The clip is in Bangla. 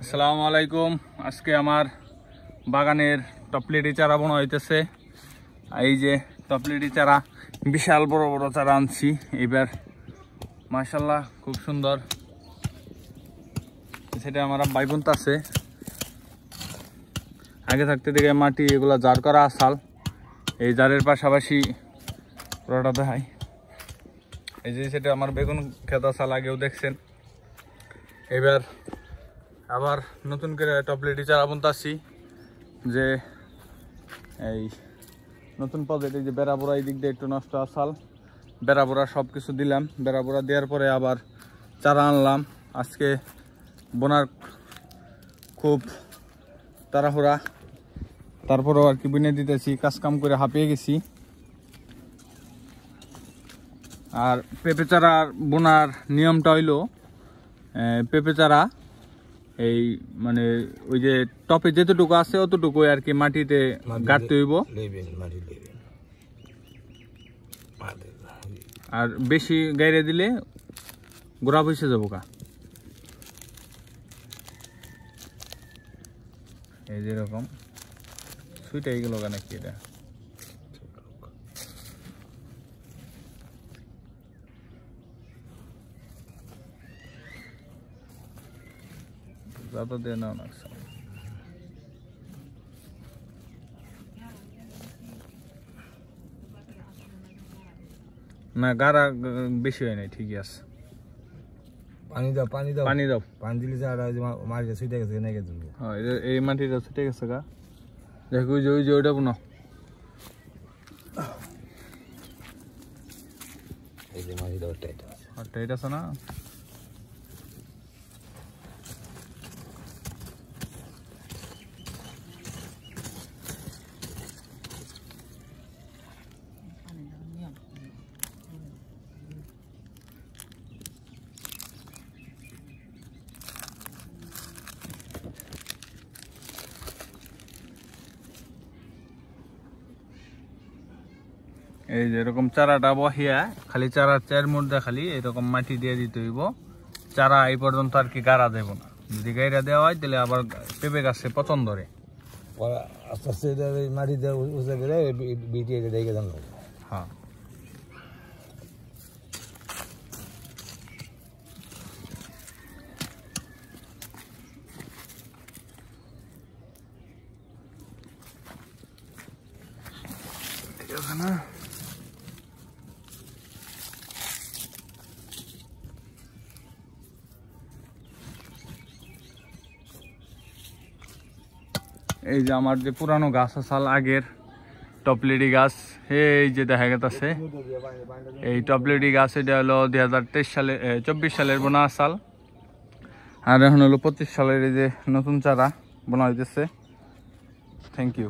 আসসালামু আলাইকুম। আজকে আমার বাগানের টপলেটি চারা বোনা হইতেছে। এই যে টপলেটি চারা, বিশাল বড় বড় চারা আনছি এবার, মাশাআল্লাহ খুব সুন্দর। সেটা আমার ভাই বোন আছে, আগে থাকতে দেখে মাটি এগুলা জার করা আসাল, এই জারের পাশাপাশি পুরোটা দেখাই। এই যে সেটা আমার বেগুন ক্ষেত আসাল, আগেও দেখছেন। এবার আবার নতুন করে টপলেটি চারা বুনতাছি, যে এই নতুন পদ্ধতি যে বেড়াবোড়া এই দিক দিয়ে একটু নষ্ট আসাল, বেড়াবোড়া সব কিছু দিলাম। বেড়াবোড়া দেওয়ার পরে আবার চারা আনলাম। আজকে বোনার খুব তাড়াহুড়া, তারপরেও আর কি বুনে দিতেছি, কাজকাম করে হাঁপিয়ে গেছি। আর পেঁপে চারার বোনার নিয়মটা হইলো, পেঁপে চারা এই মানে ওই যে টপে যেতটুকু আছে অতটুকু আর কি মাটিতে গাড়তে হইব, আর বেশি গাইরে দিলে গোড়া বসে যাবো গা। এই যেরকম সুইটাই গেল গা নাকি, এটা ज़्यादा देना ना না, গাড়া বেশি হয় নাই, ঠিকই আছে। পানি দাও পানি দাও পানি দাও, পানি দিলে যারা মাটিটা ছুটে গেছে নাকি তুলবো। হ্যাঁ, এই মাটিটা ছুটে গেছে গা, দেখো ওই যে ওইটা বুনো, এই যে মাটি দাও টাইট আছে, টাইট আছে না। এই যে এরকম চারাটা বহিয়া খালি চারার চার মধ্যে খালি এরকম মাটি দিয়ে দিতে হইব। চারা এই পর্যন্ত আর কি গাড়া দেব না, যদি গাইরা দেওয়া হয় তাহলে আবার পেঁপে গাছে পচন ধরে। আস্তে আস্তে মাটি দিয়ে উঁচা করে বিটি দেখে দেন। হ্যাঁ, ঠিক আছে না। এই যে আমার যে পুরানো গাছ আসাল আগের টপলেটি গাছ, এই যে দেখা গেছে এই টপলেটি গাছ, এটা হলো 2023 সালে 24 সালের বোনা আসাল, আর এখন হলো 25 সালের এই যে নতুন চারা বোনা হইতেছে। Thank you.